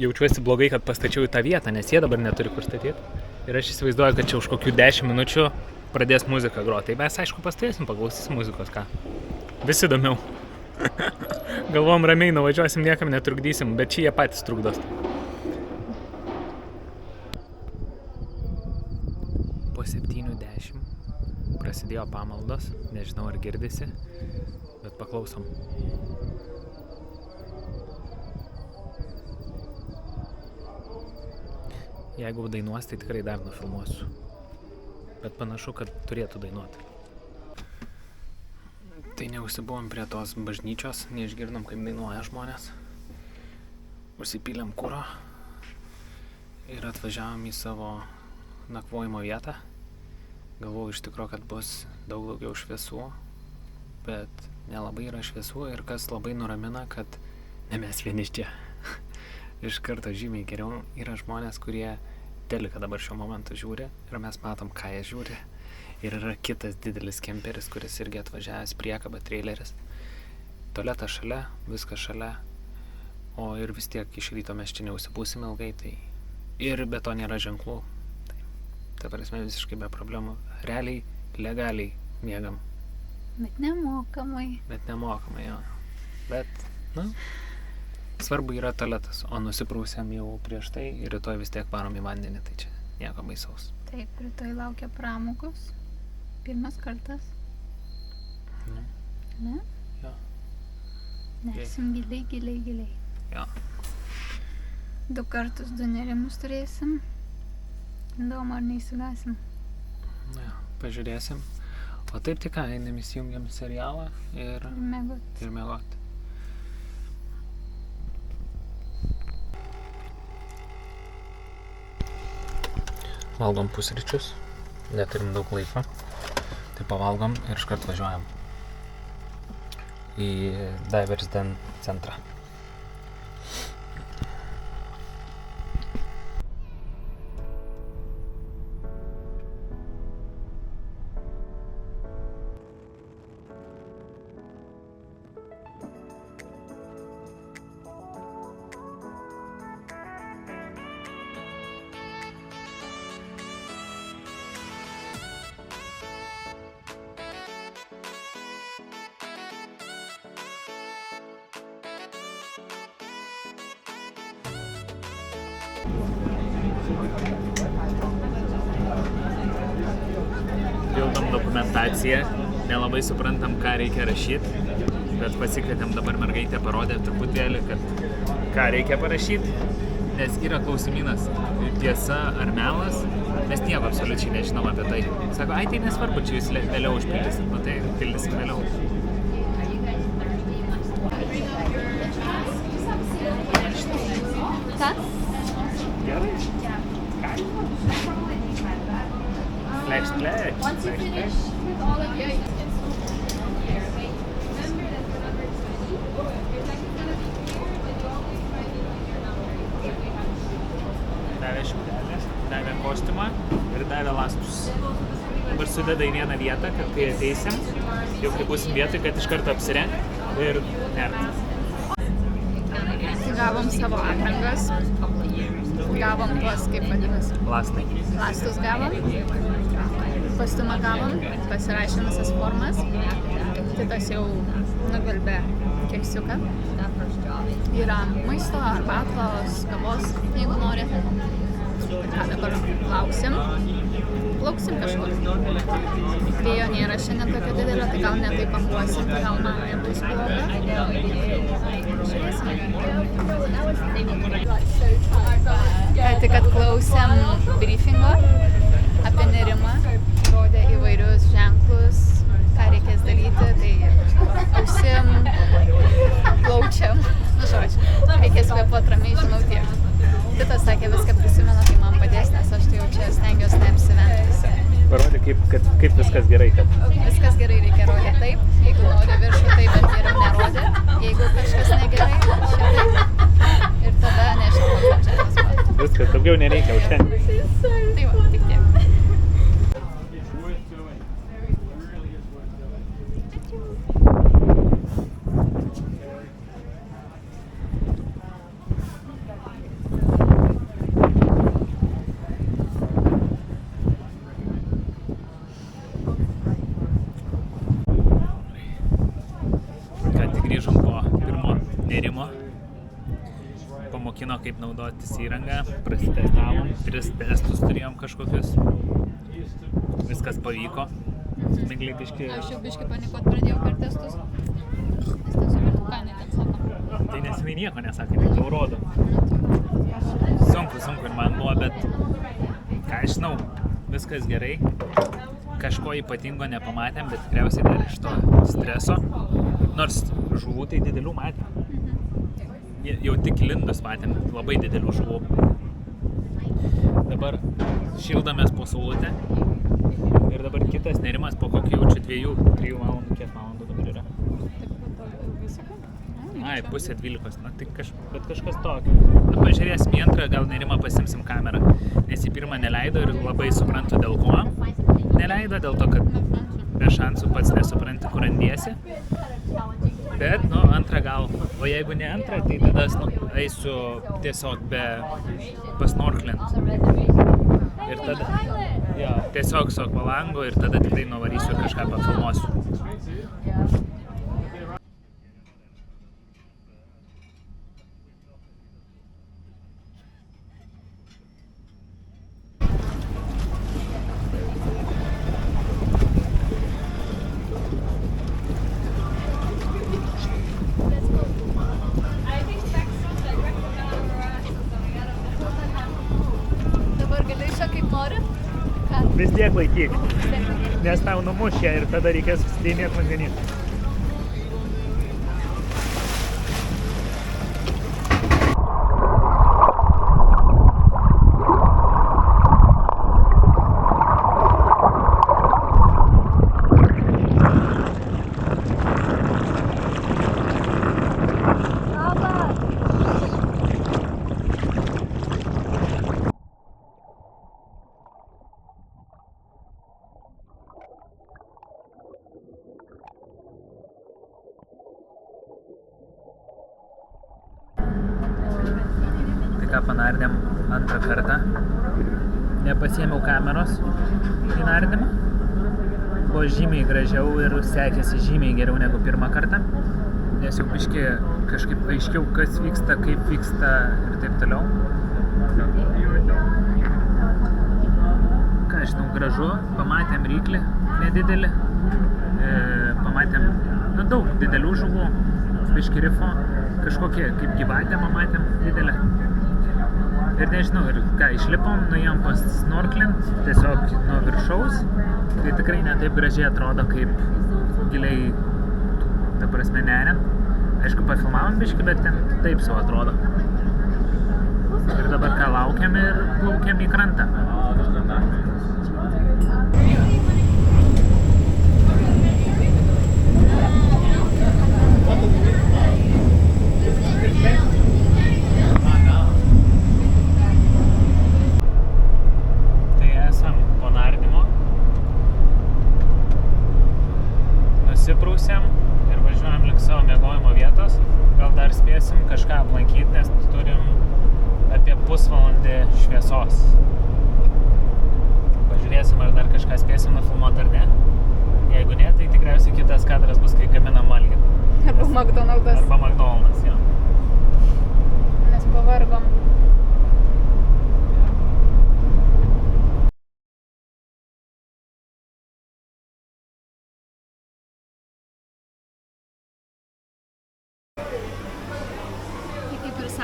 jaučiuosi blogai, kad pastačiau į tą vietą, nes jie dabar neturi kur statyti. Ir aš įsivaizduoju, kad čia už kokių 10 minučių pradės muziką groti. Tai mes, aišku, pastovėsim, paklausysim muzikos, ką. Vis įdomiau. Galvom ramiai nuvažiuosim, niekam netrukdysim, bet čia jie patys trukdos. Po 7:10 prasidėjo pamaldos, nežinau ar girdisi, bet paklausom. Jeigu dainuos, tai tikrai dar nufilmuosiu. Bet panašu, kad turėtų dainuoti. Tai neužsibuvom prie tos bažnyčios, neišgirdom, kaip dainuoja žmonės. Užsipylėm kuro ir atvažiavom į savo nakvojimo vietą. Galvojau iš tikro, kad bus daug daugiau šviesų, bet nelabai yra šviesų ir kas labai nuramina, kad ne mes vieni čia. Iš karto žymiai geriau yra žmonės, kurie teliką dabar šiuo momentu žiūri ir mes matom, ką jie žiūri. Ir yra kitas didelis kemperis, kuris irgi atvažiavęs, priekaba, traileris. Tualetas šalia, viskas šalia, o ir vis tiek iš ryto mes čia neužsibūsim ilgai, tai ir be to nėra ženklų. Tai prasme visiškai be problemų. Realiai, legaliai miegam. Bet nemokamai. Jo. Bet, svarbu yra tualetas, o nusiprausiam jau prieš tai ir rytoj vis tiek varom į vandenį, tai čia nieko baisaus. Taip, rytoj laukia pramogos. Pirmas kartas. Ne? Jo. Nesim giliai. Jo. 2 kartus 2 nerimus turėsim. Įdomu, ar neįsigasim. Ja, pažiūrėsim. O taip tik ką, einam įsijungiam serialą ir miegot. Valgom pusryčius, neturim daug laiko, tai pavalgom ir iškart važiuojam į Divers Den centrą. Pildom dokumentaciją, nelabai suprantam, ką reikia rašyti, bet pasikvietėm dabar mergaitę, parodė truputėlį, kad ką reikia parašyti, nes yra klausimynas tiesa ar melas, mes nieko absoliučiai nežinom apie tai. Sako, tai nesvarbu, čia jūs vėliau užpildysit, tai pildysim vėliau. Kas? Gerai. Flash. Once you finish with all of your here, okay? Remember that the number 20, your text is gonna be here, but you always try to use your number if we have Davė šiudelės, davė kostiumą ir davė lastus. Dabar sudeda į vieną vietą, kad kai ateisim, jau kai būsim vietoj, kad iš karto apsirengt ir nert. Gavom savo aprangas, gavom tuos, kaip vadinasi, Lastai. lastus gavom, kostiumą gavom, pasirašėm visas formas, kitas jau nugvelbė keksiuką. Yra maisto, arbatos, kavos, jeigu nori. Ką dabar lauksim. plauksim kažkur. Vėjo nėra šiandien tokio didelio, tai gal ne taip papuosim, tai gal man nebus bloga. Žiūrėsim. Tik atklausėm briefingo apie nerimą, rodė įvairius ženklus, ką reikės daryti, tai ausim, plaučiam, nu žodžiu, reikės kvėpuot ramiai, žinau tiek. Titas sakė, viską prisimena, tai man padės, nes aš tai jau čia stengiuosi neapsiventi. Parodė, kaip viskas gerai, kad... Viskas gerai reikia rodyti taip, jeigu nori viršų taip, bet geriau nerodė, jeigu kažkas negerai, šitai. Ir tada nežinau, kaip čia tas pat. Viskas, daugiau nereikia, užtenka. Tai va, tik tiek. Grįžom po pirmo nerimo, pamokino kaip naudotis įrangą, prasitestavom, 3 testus turėjom kažkokius, viskas pavyko, smigliai biški. Aš jau biški panikuot pradėjau per testus, nes nesuprantu, ką ne ten sako. Tai nesiniai nieko nesakė, tik jau rodo. Sunku ir man buvo, bet ką aš žinau, viskas gerai. Kažko ypatingo nepamatėm, bet tikriausiai dar iš to streso. Nors žuvų tai didelių matėm. Jau tik lindus matėm, labai didelių žuvų. Dabar šildomės po saulutę. Ir dabar kitas nerimas po kokį jaučiu 2-3 valandų. Kiek valandų dabar yra? Ai, 11:30. Na, tai bet kažkas tokio. Na, pažiūrėsim į antrą, gal nerimą pasimsim kamerą. Nes į pirmą neleido ir labai suprantu dėl ko. Neleido dėl to, kad be šansų pats nesupranti, kur randiesi. Bet, antrą gal. O jeigu ne antrą, tai tada eisiu tiesiog be pasnorklint. Ir tada, tiesiog su akvalangu ir tada tikrai nuvarysiu ir kažką pafilmuosiu. Vis tiek laikyk, nes tau numuš ją ir tada reikės susidėmėti vandenį. Ką panardėm antrą kartą. Nepasiėmiau kameros į nardymą. Buvo žymiai gražiau ir sekėsi žymiai geriau negu pirmą kartą. Nes jau biškį kažkaip aiškiau, kas vyksta, kaip vyksta ir taip toliau. Ką žinau, gražu. Pamatėm ryklį nedidelį. Pamatėm daug didelių žuvų. Biškį rifo. Kažkokie kaip gyvatę pamatėm didelę. Ir nežinau, ir ką, išlipom, nuėjom pasnorklint, tiesiog nuo viršaus. Tai tikrai ne taip gražiai atrodo, kaip giliai, ta prasme, neriant. Aišku, pafilmavom biškį, bet ten taip savo atrodo. Ir dabar ką, laukiam ir plaukiam į krantą. Nusiprausėm ir važiuojam link savo miegojimo vietos. Gal dar spėsim kažką aplankyti, nes turim apie pusvalandį šviesos. Pažiūrėsim, ar dar kažką spėsim nufilmuoti ar ne. Jeigu ne, tai tikriausiai kitas kadras bus, kai gaminam valgį. Arba McDonald's. Arba McDonald's, jo. Nes pavargom.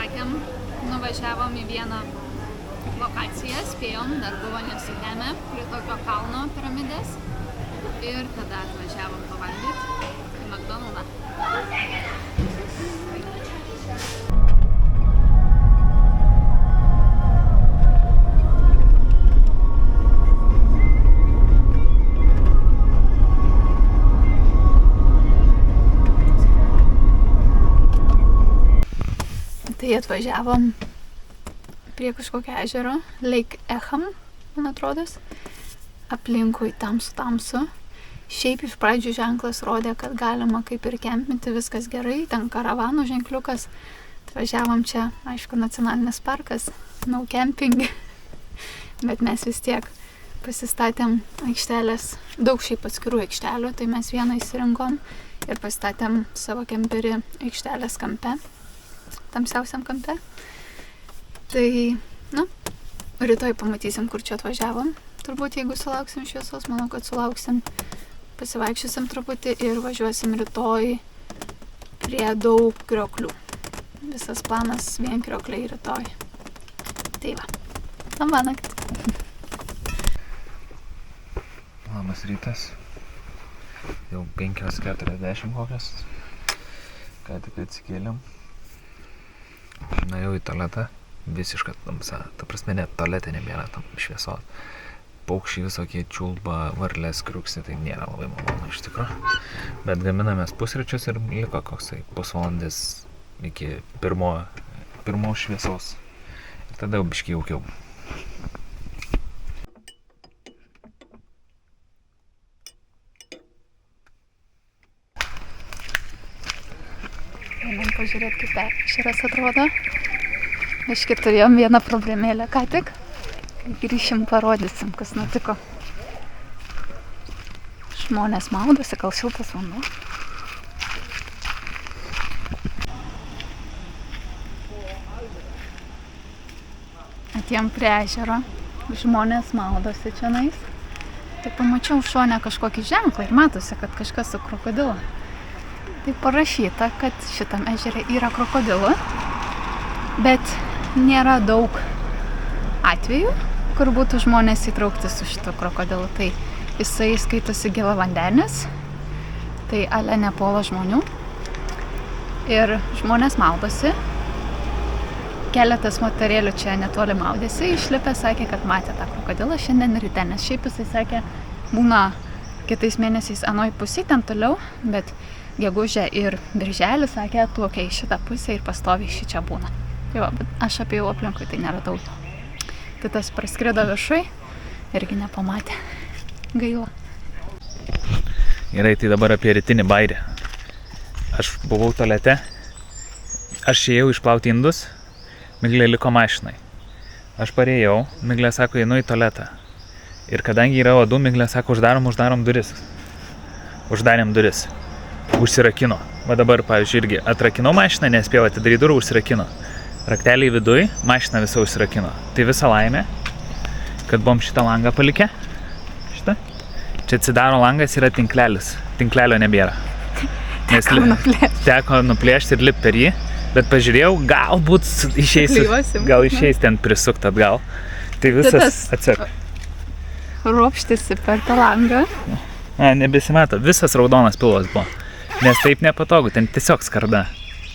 sakėm, nuvažiavom į vieną lokaciją, spėjom, dar buvo nesutemę prie tokio kalno piramidės ir tada atvažiavom pavalgyti į McDonald'ą. Tai atvažiavom prie kažkokio ežero, Lake Echam, man atrodos, aplinkui tamsu. Šiaip iš pradžių ženklas rodė, kad galima kaip ir kempinti, viskas gerai, ten karavanų ženkliukas. Atvažiavom čia, aišku, nacionalinis parkas, no camping, bet mes vis tiek pasistatėm aikštelės, daug šiaip atskirų aikštelių, tai mes vieną įsirinkom ir pasistatėm savo kemperį aikštelės kampe, tamsiausiam kampe. Tai, rytoj pamatysim, kur čia atvažiavom. Turbūt, jeigu sulauksim šviesos, manau, kad sulauksim. Pasivaikščiosim truputį ir važiuosim rytoj prie daug krioklių. Visas planas vien kriokliai rytoj. Tai va. Labanakt. Labas rytas. Jau 5:40 kokios. Ką tik atsikėlėm. Nuėjau į tualetą. Visiška tamsa. Ta prasme, net tualete nebėra tam šviesos. Paukščiai visokie čiulba, varlės kriuksi, tai nėra labai malonu iš tikrųjų. Bet gaminamės pusryčius ir liko koksai pusvalandis iki pirmos šviesos. Ir tada jau biškį jaukiau. Einam pažiūrėti, kaip ežeras atrodo. Biškį turėjom vieną problemėlę ką tik. Grįšim, parodysim, kas nutiko. Žmonės maudosi, gal šiltas vanduo. Atėjom prie ežero, žmonės maudosi čionais. Tai pamačiau šone kažkokį ženklą ir matosi, kad kažkas su krokodilu. Tai parašyta, kad šitam ežere yra krokodilų, bet nėra daug atvejų, kur būtų žmonės įtraukti su šito krokodilu. Tai jisai skaitosi gėlavandenis, tai ale nepuola žmonių. Ir žmonės maudosi. Keletas moterėlių čia netoli maudėsi, išlipę sakė, kad matė tą krokodilą šiandien ryte, nes šiaip jisai sakė, būna kitais mėnesiais anoj pusėj, ten toliau, bet gegužę ir birželį sakė, atplaukia į šitą pusę ir pastoviai šičia būna. Tai va, bet aš apie jau aplinkui tai neradau. Tai tas praskrido viršui, irgi nepamatė. Gaila. Gerai, tai dabar apie rytinį bairį. Aš buvau tualete, aš ėjau išplauti indus, Miglė liko mašinai. Aš parėjau, Miglė sako, einu į tualetą. Ir kadangi yra uodų, Miglė sako, uždarom duris. Uždarėm duris. Užsirakino. Va dabar, pavyzdžiui, irgi atrakinau mašiną, nespėjau atidaryti durų, užsirakino. Rakteliai viduj, mašina visa užsirakino. Tai visa laimė, kad buvom šitą langą palikę. Šitą. Čia atsidaro langas, yra tinklelis. Tinklelio nebėra. Nes teko nuplėšti ir lipti per jį. Bet pažiūrėjau, galbūt gal išeis ten prisukt atgal. Tai visas atsek. Ropštėsi per tą langą. Nebesimato. Visas raudonas pilvas buvo. Nes taip nepatogu, ten tiesiog skarda.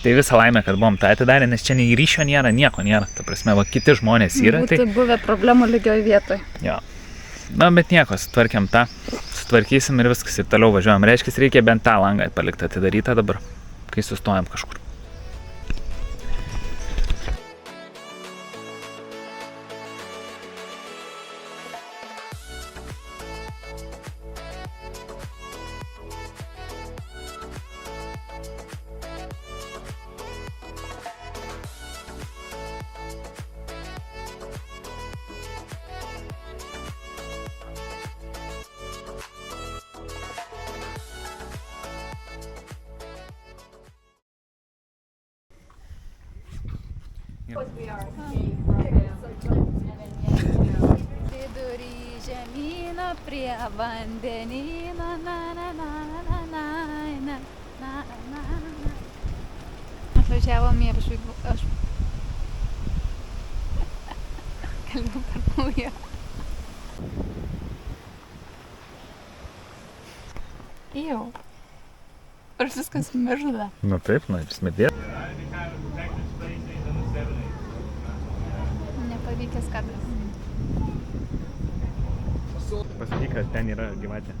Tai visą laimę, kad buvom tą atidarę, nes čia nei ryšio nėra, nieko nėra. Ta prasme, va, kiti žmonės yra. Būtų buvę problemų lygioj vietoj. Jo. Na, bet nieko, sutvarkėm tą, sutvarkysim ir viskas ir toliau važiuojam. Reiškia, reikia bent tą langą palikti atidarytą dabar, kai sustojam kažkur. Vidury žemyno prie vandenyno, Atvažiavom į nežinau, per nauja. Jau. Ar viskas miržda? Nu taip, nu, smetė. Nepavykęs kadras. Pasakyk, kad ten yra gyvatė.